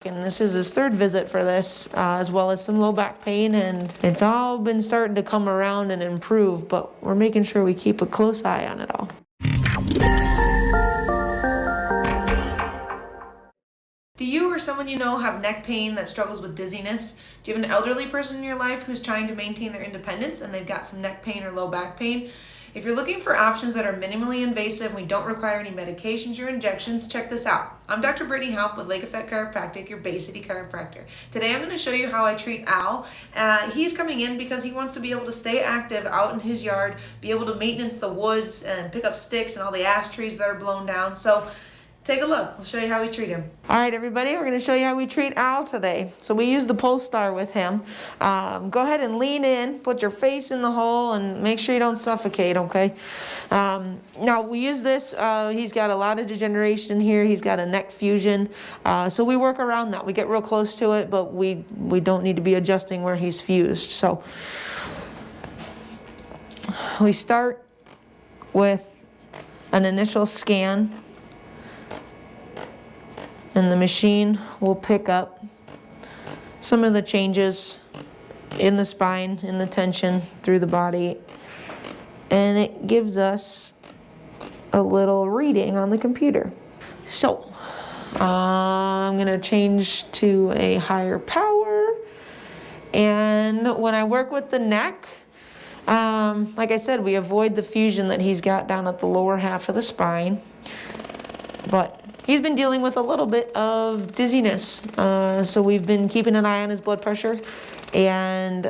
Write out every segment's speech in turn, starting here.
And this is his third visit for this, as well as some low back pain, and it's all been starting to come around and improve, but we're making sure we keep a close eye on it all. Do you or someone you know have neck pain that struggles with dizziness? Do you have an elderly person in your life who's trying to maintain their independence and they've got some neck pain or low back pain? If you're looking for options that are minimally invasive and we don't require any medications or injections, check this out. I'm Dr. Brittany Haupt with Lake Effect Chiropractic, your Bay City chiropractor. Today I'm going to show you how I treat Al. He's coming in because he wants to be able to stay active out in his yard, be able to maintenance the woods and pick up sticks and all the ash trees that are blown down. So take a look. I'll show you how we treat him. All right, everybody, we're going to show you how we treat Al today. So we use the Polestar with him. Go ahead and lean in, put your face in the hole, and make sure you don't suffocate, okay? Now, we use this. He's got a lot of degeneration here. He's got a neck fusion. So we work around that. We get real close to it, but we don't need to be adjusting where he's fused. So we start with an initial scan. And the machine will pick up some of the changes in the spine, in the tension through the body, and it gives us a little reading on the computer. So I'm gonna change to a higher power, and when I work with the neck, like I said, we avoid the fusion that he's got down at the lower half of the spine, but he's been dealing with a little bit of dizziness, so we've been keeping an eye on his blood pressure and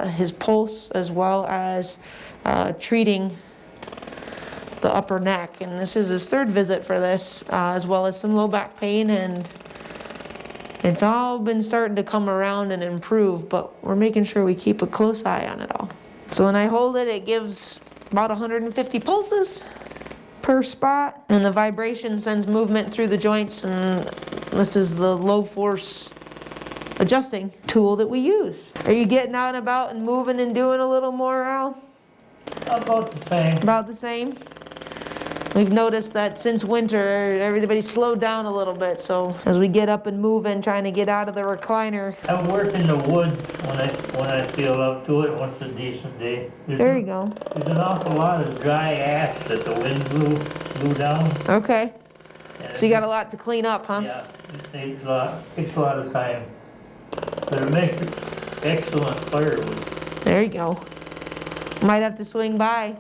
his pulse, as well as treating the upper neck. And this is his third visit for this, as well as some low back pain, and it's all been starting to come around and improve, but we're making sure we keep a close eye on it all. So when I hold it, it gives about 150 pulses per spot, and the vibration sends movement through the joints, and this is the low force adjusting tool that we use. Are you getting out and about and moving and doing a little more, Al? About the same. About the same? We've noticed that since winter, everybody's slowed down a little bit, so as we get up and moving, trying to get out of the recliner. I work in the woods when I feel up to it, once a decent day. There you go. There's an awful lot of dry ash that the wind blew down. Okay. So you got a lot to clean up, huh? Yeah, it takes a lot of time. But it makes excellent firewood. There you go. Might have to swing by.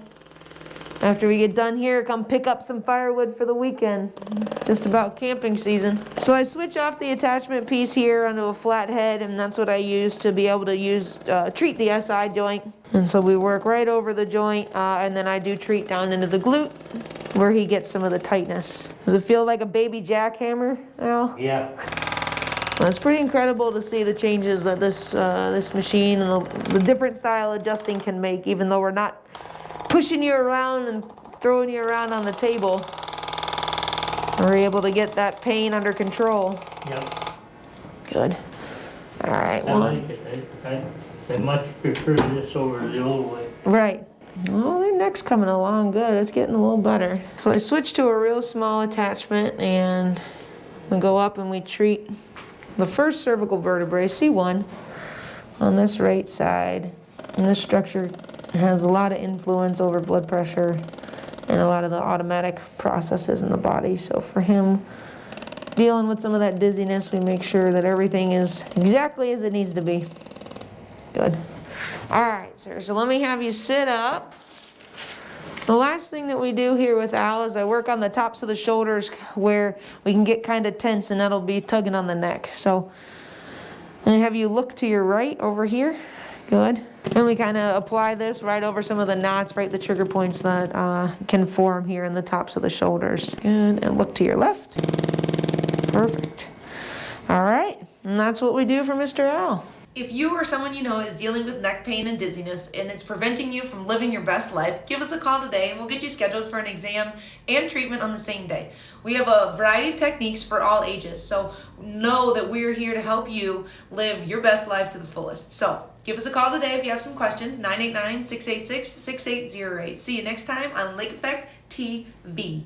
After we get done here, come pick up some firewood for the weekend. It's just about camping season. So I switch off the attachment piece here onto a flat head, and that's what I use to be able to treat the SI joint. And so we work right over the joint, and then I do treat down into the glute where he gets some of the tightness. Does it feel like a baby jackhammer, Al? Yeah. Well, it's pretty incredible to see the changes that this machine and the different style adjusting can make, even though we're not pushing you around and throwing you around on the table. We're able to get that pain under control. Yep. Good. All right. I like it. I much prefer this over the old way. Right. Well, their neck's coming along good. It's getting a little better. So I switched to a real small attachment, and we go up and we treat the first cervical vertebrae, C1, on this right side. And this structure has a lot of influence over blood pressure and a lot of the automatic processes in the body. So for him, dealing with some of that dizziness, we make sure that everything is exactly as it needs to be. Good. All right, sir, so let me have you sit up. The last thing that we do here with Al is I work on the tops of the shoulders where we can get kind of tense, and that'll be tugging on the neck. So I have you look to your right over here. Good. And we kind of apply this right over some of the knots, right, the trigger points that can form here in the tops of the shoulders. Good. And look to your left. Perfect. All right. And that's what we do for Mr. Al. If you or someone you know is dealing with neck pain and dizziness and it's preventing you from living your best life, give us a call today and we'll get you scheduled for an exam and treatment on the same day. We have a variety of techniques for all ages, so know that we're here to help you live your best life to the fullest. So give us a call today if you have some questions, 989-686-6808. See you next time on Lake Effect TV.